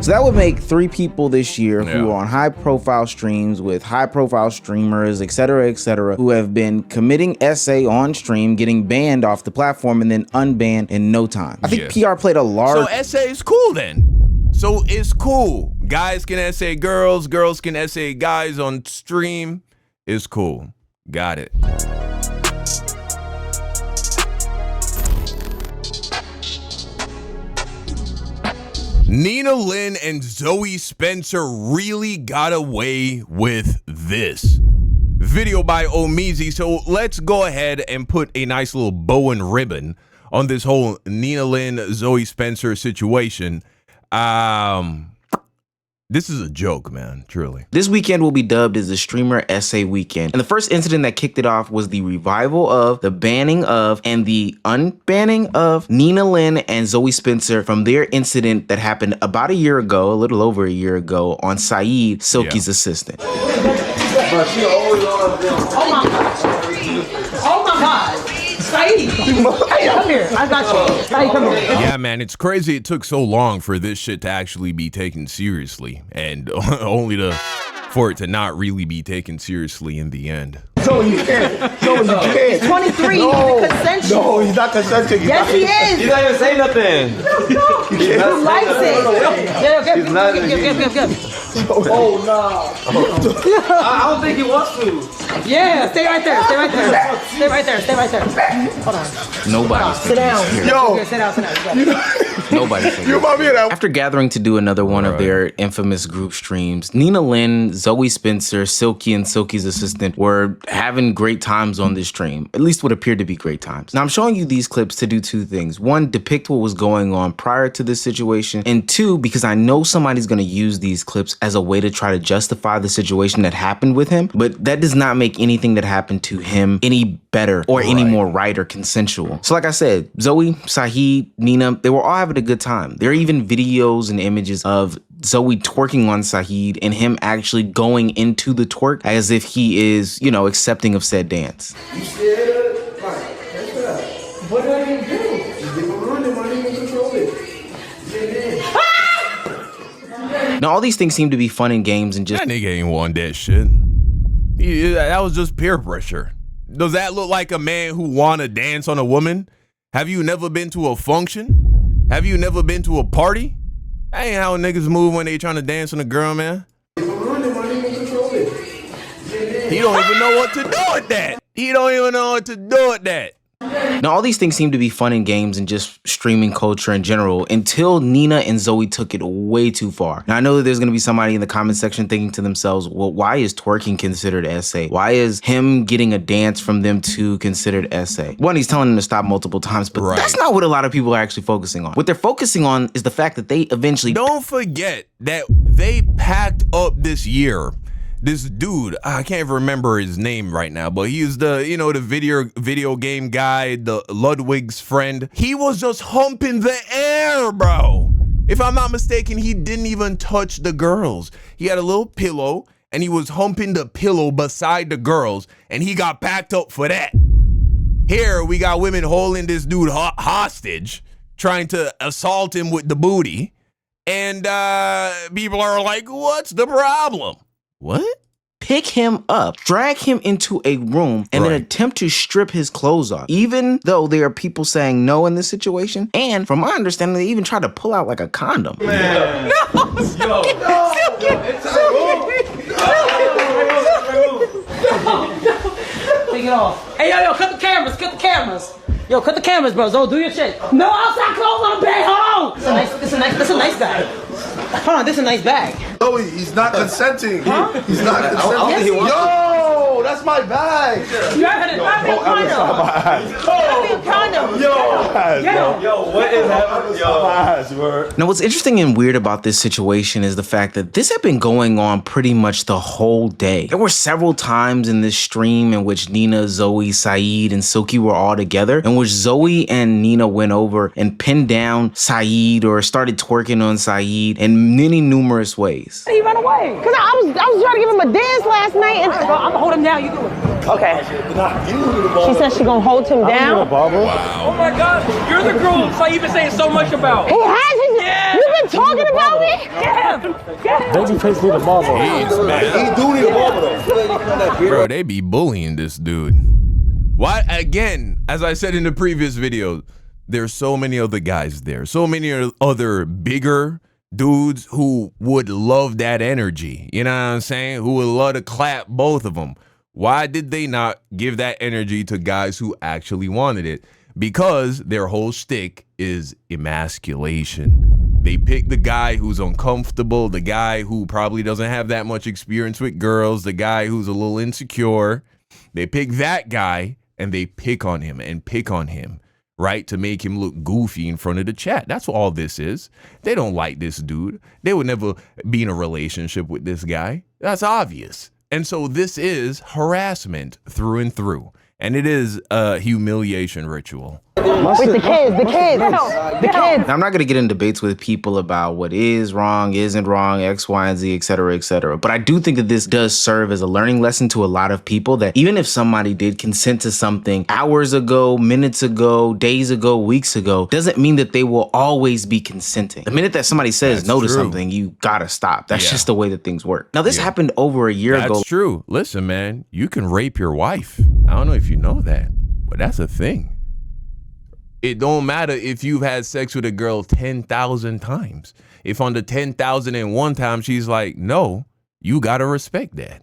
So that would make 3 people this year who are on high-profile streams with high-profile streamers, etc., who have been committing SA on stream, getting banned off the platform, and then unbanned in no time. I think PR played a large... So SA is cool then. So it's cool. Guys can SA girls, girls can SA guys on stream. It's cool. Got it. Nina, Lin, and Zoe Spencer really got away with this. Video by Omizi. So let's go ahead and put a nice little bow and ribbon on this whole Nina, Lin, Zoe Spencer situation. This is a joke, man, truly. This weekend will be dubbed as the Streamer SA Weekend. And the first incident that kicked it off was the revival of, the banning of, and the unbanning of Nina, Lin, and Zoe Spencer from their incident that happened about a year ago, a little over a year ago, on Saeed, Silky's assistant. Oh my God. Saeed, come here. I got you. Saeed, come here. Yeah, man, it's crazy it took so long for this shit to actually be taken seriously, and only for it to not really be taken seriously in the end. No, you can't. No, you can't. He's 23. No, he's consensual. No, he's not consensual. Yes, he is. He's not even saying nothing. He likes it. Give. Oh, no. I don't think he wants to. Yeah, stay right there. Stay right there. Stay right there. Stay right there. Hold on. Nobody. Sit down. Yo. Sit down. Nobody. You remind me of that. After gathering to do another one of their infamous group streams, Nina, Lin, Zoe Spencer, Silky, and Silky's assistant were having great times on this stream. At least what appeared to be great times. Now, I'm showing you these clips to do 2 things. 1, depict what was going on prior to this situation. And 2, because I know somebody's going to use these clips as a way to try to justify the situation that happened with him. But that does not make anything that happened to him any better or any more right or consensual. So like I said, Zoe, Saeed, Nina, they were all having a good time. There are even videos and images of Zoe twerking on Saeed and him actually going into the twerk as if he is, you know, accepting of said dance. You scared? What did I even do? Just give him running. Why didn't you control it? Now, all these things seem to be fun and games and just... That nigga ain't want that shit. That was just peer pressure. Does that look like a man who wanna dance on a woman? Have you never been to a function? Have you never been to a party? That ain't how niggas move when they trying to dance on a girl, man. If I'm running, why didn't you control it? He don't even know what to do with that. He don't even know what to do with that. Now, all these things seem to be fun and games and just streaming culture in general until Nina and Zoe took it way too far. Now, I know that there's going to be somebody in the comment section thinking to themselves, well, why is twerking considered SA? Why is him getting a dance from them two considered SA? One, he's telling them to stop multiple times, but that's not what a lot of people are actually focusing on. What they're focusing on is the fact that they eventually... Don't forget that they packed up this year. This dude, I can't even remember his name right now, but he's the, you know, the video game guy, the Ludwig's friend. He was just humping the air, bro. If I'm not mistaken, he didn't even touch the girls. He had a little pillow and he was humping the pillow beside the girls and he got packed up for that. Here we got women holding this dude hostage, trying to assault him with the booty. And people are like, what's the problem? What? Pick him up, drag him into a room, and then attempt to strip his clothes off, even though there are people saying no in this situation. And from my understanding, they even tried to pull out like a condom. Man. No! Take it off. Hey, yo, cut the cameras, Yo, cut the cameras, bro. Zo, do your shit. No outside clothes on the bed. Hold on. This is a nice bag. Hold on, this is a nice bag. No, he's not consenting. Huh? He's not consenting. Yo, that's my bag. You have a condom. Yo, what is happening? Yo. Now, what's interesting and weird about this situation is the fact that this had been going on pretty much the whole day. There were several times in this stream in which Nina, Zoe, Saeed, and Silky were all together, in which Zoe and Nina went over and pinned down Saeed or started twerking on Saeed in many numerous ways. He ran away. Cause I was trying to give him a dance last night, and I'm gonna hold him down. You do it. Okay. She said she gonna hold him down. Wow. Oh my God, you're the girl Saeed been saying so much about. He has his. Yeah. You've been talking about me? Get him! Babyface need a barber. Jeez, man. He do need a barber though. Bro, they be bullying this dude. Why? Again, as I said in the previous video, there's so many other guys there. So many other bigger dudes who would love that energy. You know what I'm saying? Who would love to clap both of them. Why did they not give that energy to guys who actually wanted it? Because their whole shtick is emasculation. They pick the guy who's uncomfortable, the guy who probably doesn't have that much experience with girls, the guy who's a little insecure. They pick that guy and they pick on him and pick on him, right? To make him look goofy in front of the chat. That's what all this is. They don't like this dude. They would never be in a relationship with this guy. That's obvious. And so this is harassment through and through. And it is a humiliation ritual. Wait, the kids. Now, I'm not going to get in debates with people about what is wrong, isn't wrong, X, Y, and Z, et cetera, et cetera. But I do think that this does serve as a learning lesson to a lot of people that even if somebody did consent to something hours ago, minutes ago, days ago, weeks ago, doesn't mean that they will always be consenting. The minute that somebody says That's no to true. something, you gotta stop. That's Yeah. just the way that things work. Now, this happened over a year ago. That's true. Listen, man, you can rape your wife. I don't know if you know that, but that's a thing. It don't matter if you've had sex with a girl 10,000 times. If on the 10,001 time she's like, no, you gotta respect that.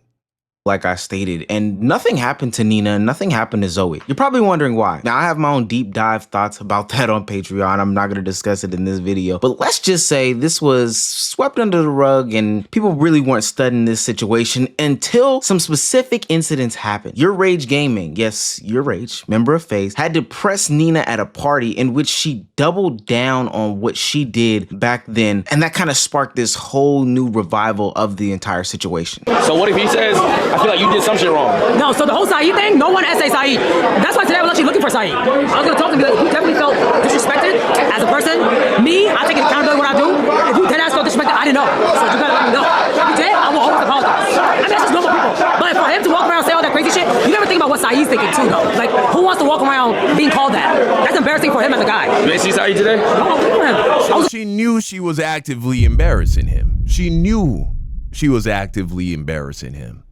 Like I stated, and nothing happened to Nina and nothing happened to Zoe. You're probably wondering why. Now, I have my own deep dive thoughts about that on Patreon. I'm not going to discuss it in this video, but let's just say this was swept under the rug and people really weren't studying this situation until some specific incidents happened. Your Rage Gaming, yes, Your Rage, member of FaZe, had to press Nina at a party in which she doubled down on what she did back then, and that kind of sparked this whole new revival of the entire situation. So what if he says, I feel like you did some shit wrong? No, so the whole Saeed thing, no one essay Saeed. That's why today I was actually looking for Saeed. I was gonna talk to him, like, you definitely felt disrespected as a person. Me, I take accountability what I do. If you dead ass felt disrespected, I didn't know. So you better let me know. If you did, I will always apologize. I mean, that's just normal people. But for him to walk around and say all that crazy shit, you never think about what Saeed's thinking too, though. Like, who wants to walk around being called that? That's embarrassing for him as a guy. You ain't see Saeed today? No, look at him. So she knew she was actively embarrassing him. She knew she was actively embarrassing him.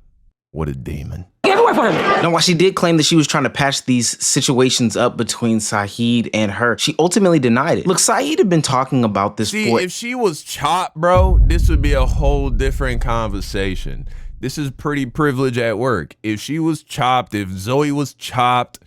What a demon. Everywhere for him. Now, while she did claim that she was trying to patch these situations up between Saeed and her, she ultimately denied it. Look, Saeed had been talking about this See, for... if she was chopped, bro, this would be a whole different conversation. This is pretty privilege at work. If she was chopped, if Zoe was chopped,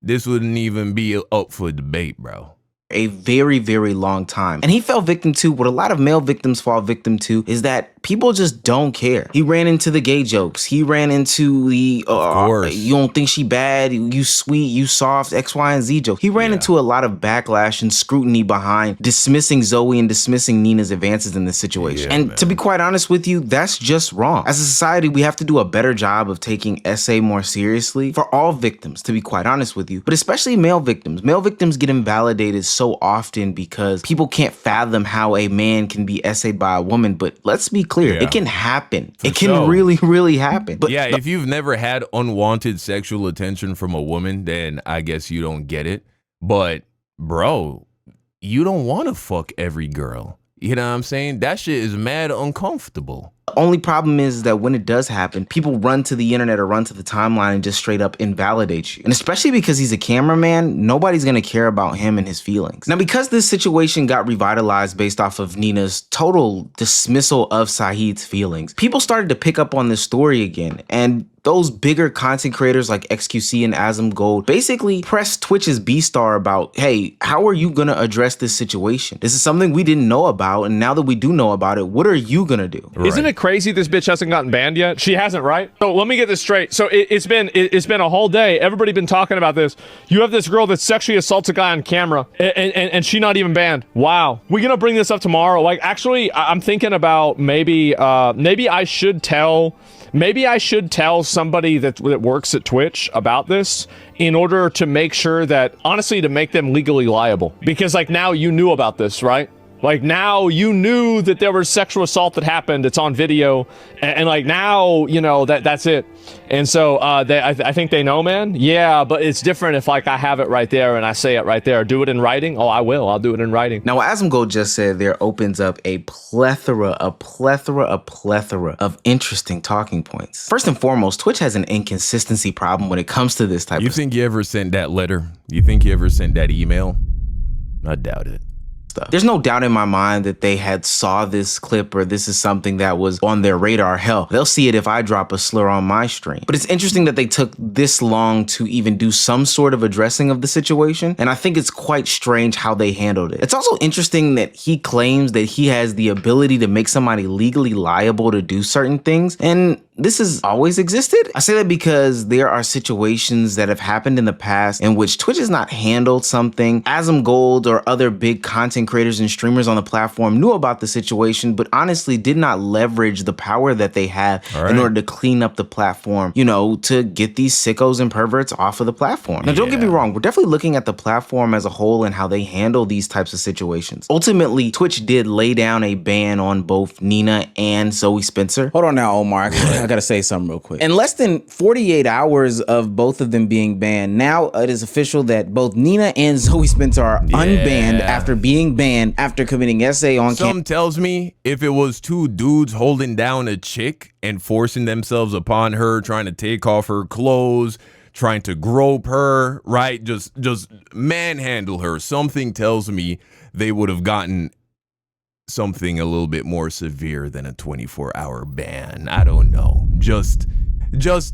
this wouldn't even be up for debate, bro. A very, very long time. And he fell victim to what a lot of male victims fall victim to is that people just don't care. He ran into the gay jokes. He ran into the, you don't think she bad, you sweet, you soft, X, Y, and Z joke. He ran into a lot of backlash and scrutiny behind dismissing Zoe and dismissing Nina's advances in this situation. And to be quite honest with you, that's just wrong. As a society, we have to do a better job of taking SA more seriously for all victims, to be quite honest with you, but especially male victims. Male victims get invalidated so often because people can't fathom how a man can be essayed by a woman. But let's be clear, it can happen. It can really, really happen. But yeah, if you've never had unwanted sexual attention from a woman, then I guess you don't get it. But bro, you don't want to fuck every girl. You know what I'm saying? That shit is mad uncomfortable. The only problem is that when it does happen, people run to the internet or run to the timeline and just straight up invalidate you. And especially because he's a cameraman, nobody's gonna care about him and his feelings. Now, because this situation got revitalized based off of Nina's total dismissal of Saeed's feelings, people started to pick up on this story again. And those bigger content creators like XQC and Asm Gold basically pressed Twitch's B-Star about, hey, how are you gonna address this situation? This is something we didn't know about, and now that we do know about it, what are you gonna do? Isn't it crazy this bitch hasn't gotten banned yet? She hasn't, right? So let me get this straight. So it's been a whole day. Everybody been talking about this. You have this girl that sexually assaults a guy on camera, and she not even banned. Wow. We gonna bring this up tomorrow? Like, actually, I'm thinking about maybe I should tell somebody that works at Twitch about this in order to make sure that, honestly, to make them legally liable. Because, like, now you knew about this, right? Like now you knew that there was sexual assault that happened. It's on video, and like now you know that's it. And so I think they know, man. Yeah, but it's different if like I have it right there and I say it right there. Do it in writing. Oh, I will. I'll do it in writing. Now, what Asmgold just said there opens up a plethora of interesting talking points. First and foremost, Twitch has an inconsistency problem when it comes to this type of stuff. You think you ever sent that letter? You think you ever sent that email? I doubt it. There's no doubt in my mind that they had saw this clip or this is something that was on their radar. Hell, they'll see it if I drop a slur on my stream. But it's interesting that they took this long to even do some sort of addressing of the situation. And I think it's quite strange how they handled it. It's also interesting that he claims that he has the ability to make somebody legally liable to do certain things. And this has always existed. I say that because there are situations that have happened in the past in which Twitch has not handled something. Asmgold or other big content creators and streamers on the platform knew about the situation, but honestly did not leverage the power that they have in order to clean up the platform, you know, to get these sickos and perverts off of the platform. Now, don't get me wrong. We're definitely looking at the platform as a whole and how they handle these types of situations. Ultimately, Twitch did lay down a ban on both Nina and Zoe Spencer. Hold on now, Omar. I gotta say something real quick. In less than 48 hours of both of them being banned, now it is official that both Nina and Zoe Spencer are unbanned after being banned after committing SA on camera. Something tells me if it was two dudes holding down a chick and forcing themselves upon her, trying to take off her clothes, trying to grope her, right? Just manhandle her. Something tells me they would have gotten something a little bit more severe than a 24-hour ban. I don't know. Just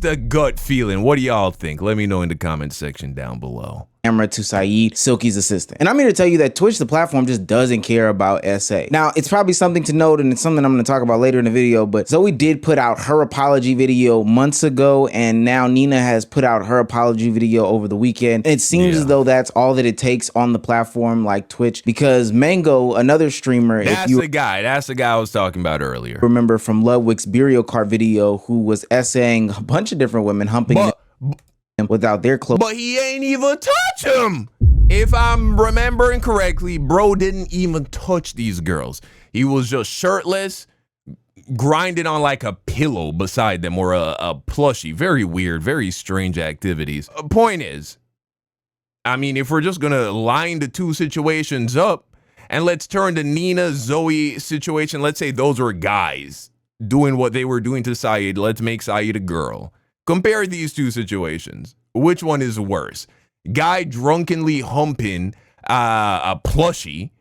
a gut feeling. What do y'all think? Let me know in the comment section down below. Camera to Saeed, Silky's assistant. And I'm here to tell you that Twitch, the platform, just doesn't care about SA. Now, it's probably something to note, and it's something I'm going to talk about later in the video, but Zoe did put out her apology video months ago, and now Nina has put out her apology video over the weekend. And it seems as though that's all that it takes on the platform like Twitch, because Mango, another streamer, that's the guy I was talking about earlier. Remember from Ludwig's burial card video, who was essaying a bunch of different women, humping them without their clothes. But he ain't even touch him. If I'm remembering correctly, bro didn't even touch these girls. He was just shirtless, grinding on like a pillow beside them, or a plushie. Very weird, very strange activities. Point is, I mean, if we're just gonna line the two situations up, and let's turn the Nina Zoe situation, let's say those were guys doing what they were doing to Saeed. Let's make Saeed a girl. Compare these two situations. Which one is worse? Guy drunkenly humping a plushie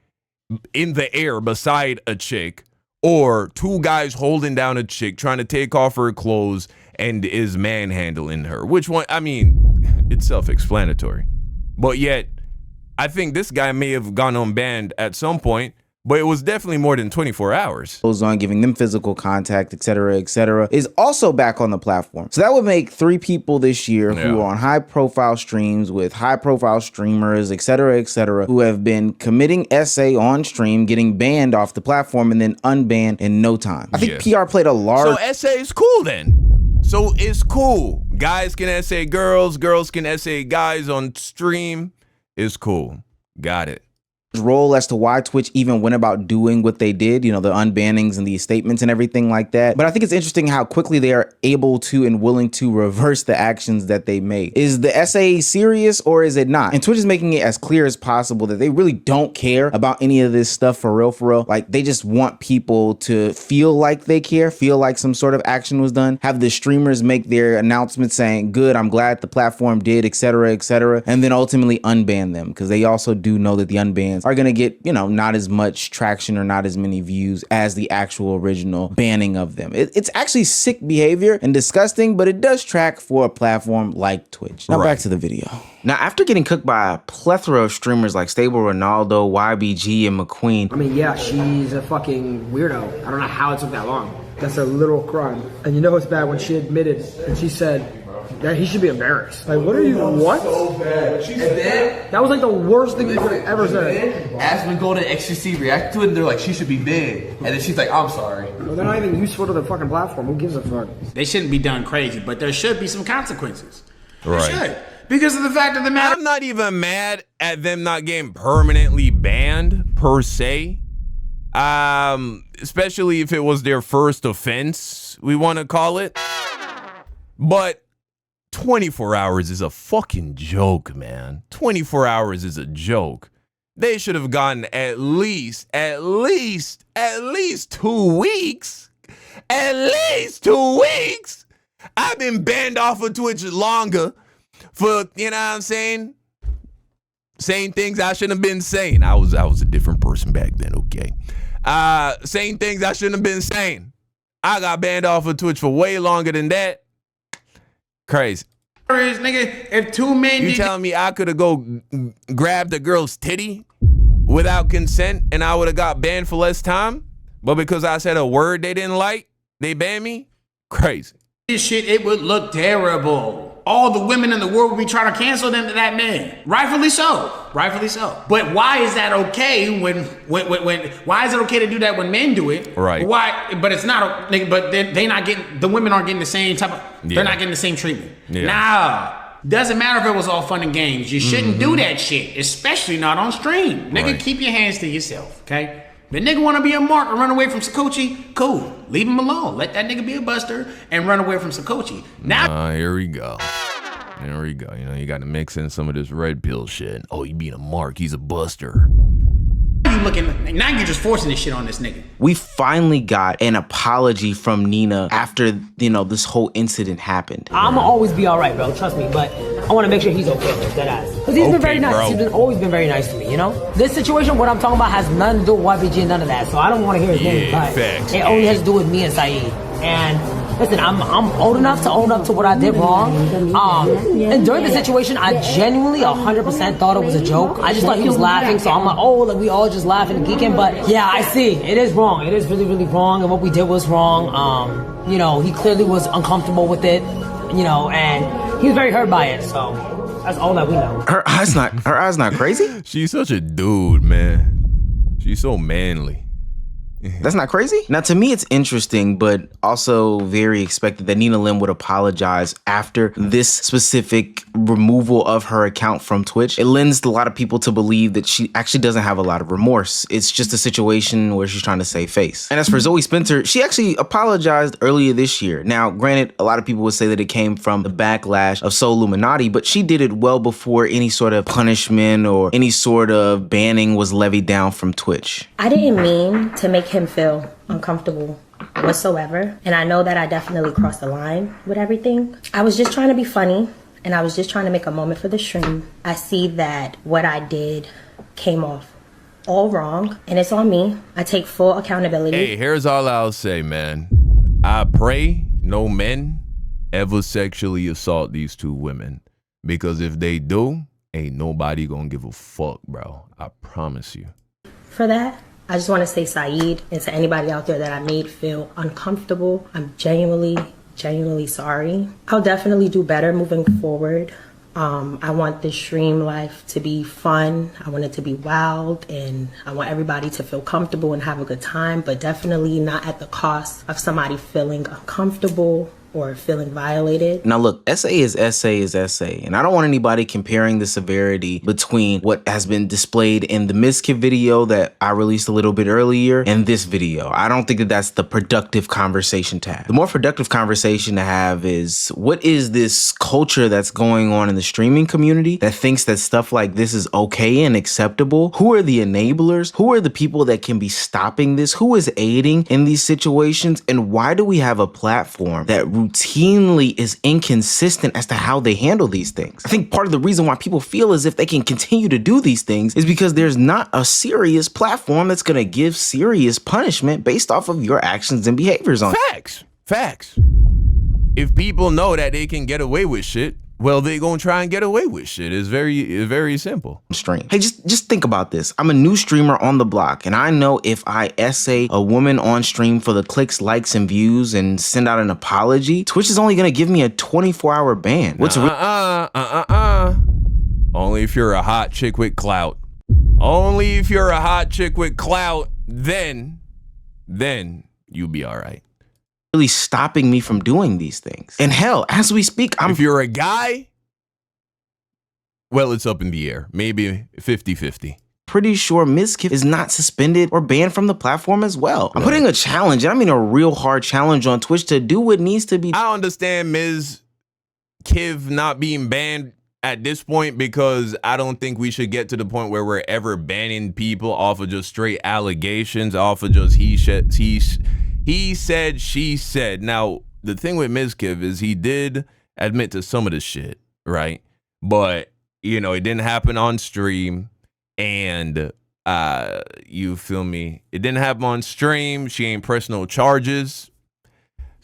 in the air beside a chick, or two guys holding down a chick trying to take off her clothes and is manhandling her? Which one? I mean, it's self-explanatory. But yet, I think this guy may have gone unbanned at some point, but it was definitely more than 24 hours. Goes on giving them physical contact, etc., is also back on the platform. So that would make 3 people this year who are on high profile streams with high profile streamers, etc., who have been committing SA on stream, getting banned off the platform and then unbanned in no time. I think PR played a large... So SA is cool then. So it's cool. Guys can SA girls, girls can SA guys on stream. It's cool. Got it. Role as to why Twitch even went about doing what they did, you know, the unbannings and the statements and everything like that. But I think it's interesting how quickly they are able to and willing to reverse the actions that they made. Is the SA serious or is it not? And Twitch is making it as clear as possible that they really don't care about any of this stuff for real. Like, they just want people to feel like they care, feel like some sort of action was done, have the streamers make their announcements saying, good, I'm glad the platform did, etc., and then ultimately unban them, because they also do know that the unbans are going to get, you know, not as much traction or not as many views as the actual original banning of them. It's actually sick behavior and disgusting, but it does track for a platform like Twitch. Now back to the video. Now, after getting cooked by a plethora of streamers like Stable Ronaldo, YBG, and McQueen. I mean, yeah, she's a fucking weirdo. I don't know how it took that long. That's a little crime. And you know it's bad when she admitted and she said that he should be embarrassed. Like, what are you, what? So bad. She said That was like the worst thing you could have ever said. Asmgold and XCC reacted to it and they're like, she should be banned. And then she's like, I'm sorry. Well, they're not even useful to the fucking platform. Who gives a fuck? They shouldn't be done crazy, but there should be some consequences. Right. They should. Because of the fact of the matter. I'm not even mad at them not getting permanently banned per se. Especially if it was their first offense, we want to call it. But 24 hours is a fucking joke, man. 24 hours is a joke. They should have gotten at least 2 weeks. At least 2 weeks. I've been banned off of Twitch longer for, you know what I'm saying? Saying things I shouldn't have been saying. I was a different person back then, okay? Saying things I shouldn't have been saying. I got banned off of Twitch for way longer than that. Crazy. Nigga, if 2 men You telling me I could have grabbed a girl's titty without consent and I would have got banned for less time? But because I said a word they didn't like, they banned me? Crazy. this shit, it would look terrible. All the women in the world would be trying to cancel them to that man. Rightfully so. Rightfully so. But why is that okay when why is it okay to do that when men do it? Right. Why? But it's not. But they not getting, the women aren't getting the same type of. Yeah. They're not getting the same treatment. Yeah. Nah. Doesn't matter if it was all fun and games. You shouldn't do that shit, especially not on stream. Nigga, Right. keep your hands to yourself, okay? The nigga want to be a mark and run away from Sakochi, cool. Leave him alone. Let that nigga be a buster and run away from Sakochi. Now, Here we go. Here we go. You know, you got to mix in some of this red pill shit. Oh, you being a mark. He's a buster. you looking. Now you're just forcing this shit on this nigga. We finally got an apology from Nina after, this whole incident happened. I'ma always be all right, bro. Trust me. But I want to make sure he's okay with that ass. Because he's been very nice. bro. He's always been very nice to me, This situation, what I'm talking about, has nothing to do with YBG, none of that. So I don't want to hear his name. But facts. it only has to do with me and Saeed. And listen, I'm old enough to own up to what I did wrong. And during the situation, I genuinely 100% thought it was a joke. I just thought he was laughing. So I'm like, like we all just laughing and geeking. But yeah, I see. It is wrong. It is really, really wrong. And what we did was wrong. He clearly was uncomfortable with it, and he was very hurt by it. So that's all that we know. Her eyes not crazy? She's such a dude, man. She's so manly. That's not crazy? Now, to me, it's interesting, but also very expected that Nina Lin would apologize after this specific removal of her account from Twitch. It lends a lot of people to believe that she actually doesn't have a lot of remorse. It's just a situation where she's trying to save face. And as for Zoe Spencer, she actually apologized earlier this year. Now, granted, a lot of people would say that it came from the backlash of Soul Illuminati, but she did it well before any sort of punishment or any sort of banning was levied down from Twitch. I didn't mean to make him feel uncomfortable whatsoever. And I know that I definitely crossed the line with everything. I was just trying to be funny and I was just trying to make a moment for the stream. I see that what I did came off all wrong and it's on me. I take full accountability. Hey, here's all I'll say, man. I pray no men ever sexually assault these two women. Because if they do, ain't nobody gonna give a fuck, bro. I promise you. For that, I just want to say, Saeed, and to anybody out there that I made feel uncomfortable, I'm genuinely sorry. I'll definitely do better moving forward. I want this stream life to be fun. I want it to be wild, and I want everybody to feel comfortable and have a good time, but definitely not at the cost of somebody feeling uncomfortable or feeling violated. Now look, SA is SA, and I don't want anybody comparing the severity between what has been displayed in the Miskit video that I released a little bit earlier and this video. I don't think that that's the productive conversation to have. The more productive conversation to have is, what is this culture that's going on in the streaming community that thinks that stuff like this is okay and acceptable? Who are the enablers? Who are the people that can be stopping this? Who is aiding in these situations? And why do we have a platform that routinely is inconsistent as to how they handle these things? I think part of the reason why people feel as if they can continue to do these things is because there's not a serious platform that's going to give serious punishment based off of your actions and behaviors on Facts. If people know that they can get away with shit, well, they gonna try and get away with shit. It's very simple. stream. Hey, just think about this. I'm a new streamer on the block, and I know if I essay a woman on stream for the clicks, likes, and views and send out an apology, Twitch is only gonna give me a 24-hour ban. Only if you're a hot chick with clout. Only if you're a hot chick with clout, then you be all right. Really stopping me from doing these things. And hell, as we speak, If you're a guy, well, it's up in the air. Maybe 50-50. pretty sure Ms. Kiff is not suspended or banned from the platform as well. I'm putting a challenge, and I mean a real hard challenge on Twitch to do what needs to be. I understand Ms. Kiv not being banned at this point because I don't think we should get to the point where we're ever banning people off of just straight allegations, off of just he said, she said. Now, the thing with Ms. Kiv is he did admit to some of the shit, right? But, you know, it didn't happen on stream. And you feel me? It didn't happen on stream. She ain't pressed no charges.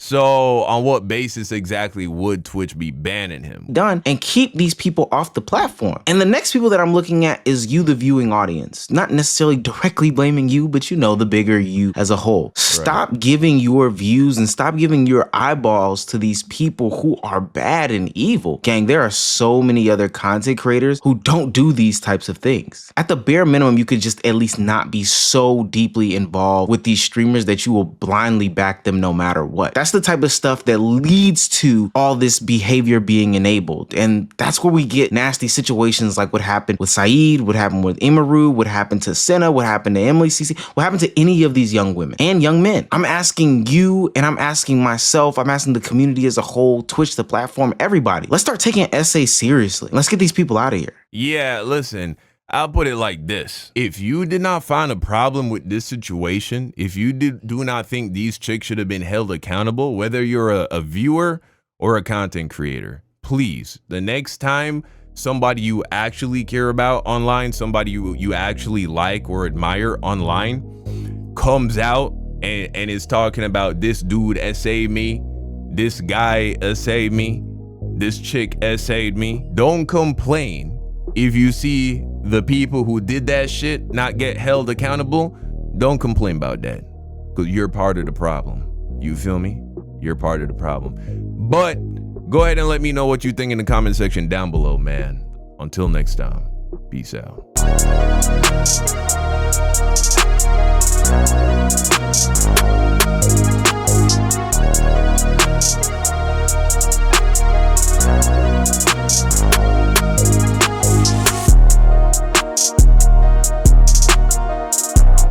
So on what basis exactly would Twitch be banning him? Done and keep these people off the platform. And the next people that I'm looking at is you, the viewing audience. Not necessarily directly blaming you, but you know, the bigger you as a whole. Stop giving your views and stop giving your eyeballs to these people who are bad and evil. Gang, there are so many other content creators who don't do these types of things. At the bare minimum, you could just at least not be so deeply involved with these streamers that you will blindly back them no matter what. That's the type of stuff that leads to all this behavior being enabled. And that's where we get nasty situations like what happened with Saeed, what happened with Imaru, what happened to Senna, what happened to Emily CC, what happened to any of these young women and young men. I'm asking you and I'm asking myself, I'm asking the community as a whole, Twitch, the platform, everybody. Let's start taking essays seriously. Let's get these people out of here. Yeah, listen. I'll put it like this. If you did not find a problem with this situation, if you do not think these chicks should have been held accountable, whether you're a viewer or a content creator, please, the next time somebody you actually care about online, somebody you actually like or admire online comes out and is talking about this dude essayed me, this guy essayed me, this chick essayed me, don't complain if you see the people who did that shit not get held accountable. Don't complain about that, because you're part of the problem. You feel me? You're part of the problem. But go ahead and let me know what you think in the comment section down below, man. Until next time, peace out.